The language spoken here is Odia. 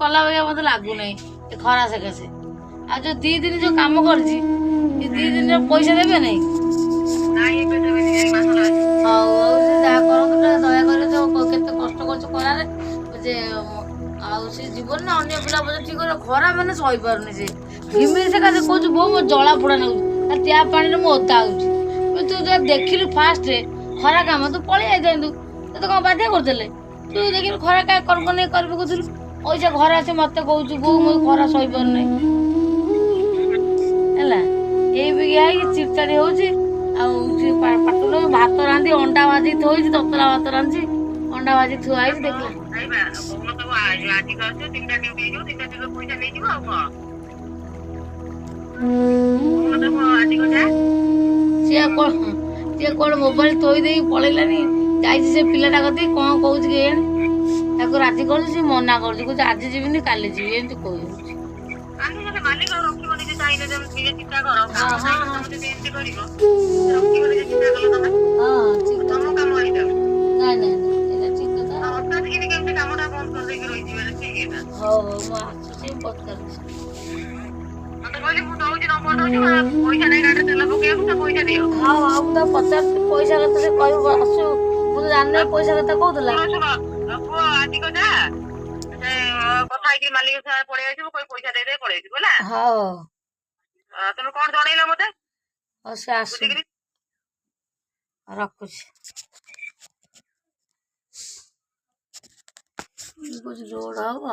କଲା ଭଳିଆ ମତେ ଲାଗୁନାହିଁ ଏ ଖରା ସକାଶେ। ଆଉ ଯୋଉ 2 ଦିନ ଯୋଉ କାମ କରିଛି ଏ 2 ଦିନର ପଇସା ଦେବେ ନାଇଁ? ହଉ ହଉ ସେ ଯାହା କରନ୍ତୁ ଟିକେ ଦୟାକରି ଯୋଉ କେତେ କଷ୍ଟ କରୁଛୁ ଖରାରେ ଯେ ଆଉ ସେ ଯିବନି ନା ଅନ୍ୟ ପିଲା ବୋଧେ ଠିକ କରିବ। ଖରା ମାନେ ସହିପାରୁନି ସେ ଘିମିରି ସକାଶେ କହୁଛୁ ବୋଉ ମୋ ଜଳା ପୋଡା ନାଗୁଛି ତା ଟ୍ୟାପ ପାଣିରେ ମୁଁ ଓଦା ହଉଛି। ତୁ ଯାହା ଦେଖିଲୁ ଫାଷ୍ଟରେ ଖରା କାମ ତୁ ପଳେଇ ଯାଇଥାନ୍ତୁ। ତତେ କଣ ବାଧ୍ୟ କରୁଥିଲେ? ତୁ ଦେଖିଲୁ ଖରା କାହା କର୍ମ ନେଇ କରିବୁ କହୁଥିଲୁ ପଇସା ଘରେ ଆସି ମତେ କହୁଛୁ ବୋଉ ମୋ ଖରା ସହିପାରୁନାହିଁ ହେଲା। ଏଇ ବି ହେଇକି ଚିଡ଼ଚାଡ଼ି ହଉଛି। ଆଉ ପାଟୁଲ ଭାତ ରାନ୍ଧି ଅଣ୍ଡା ଭାଜି ଥୋଇଛି ତତଲା ଭାତ ରାନ୍ଧିଛି ଅଣ୍ଡା ଭାଜି ଥୁଆ ହେଇଛି ଦେଖିଲା ସିଏ କଣ ମୋବାଇଲ ଥୋଇ ଦେଇକି ପଳେଇଲାନି ଯାଇଛି ସେ ପିଲାଟା କତିକି କଣ କହୁଛି କେଜାଣି ତାକୁ ରାଜି କରୁଛି ସେ ମନା କରୁଛି କହୁଛି ଆଜି ଯିବିନି କାଲି ଯିବି ଏମିତି କହୁଛି। ହଉ ହଉ ମୁଁ ଆସୁଛି ପଚାରୁଛି। ହଁ ହଁ ମୁଁ ତ ପଚାରୁଛି ପଇସା କଥା ସେ କହିବ ଆସୁ ମୁଁ ତ ଜାଣିନି ପଇସା କଥା କହୁଥିଲା। କଥା ହେଇକି ମାଲିକ ସାଙ୍ଗେ ପଳେଇ ଆସିବୁ ପଇସା ଦେଇଦେଇ ପଳେଇ ଆସିବୁ ହେଲା। ହଉ ତମେ କଣ ଜଣେଇଲ ମତେ? ହଉ ସେ ଆସୁ ରଖୁଛି। ରୋଡ ହବ।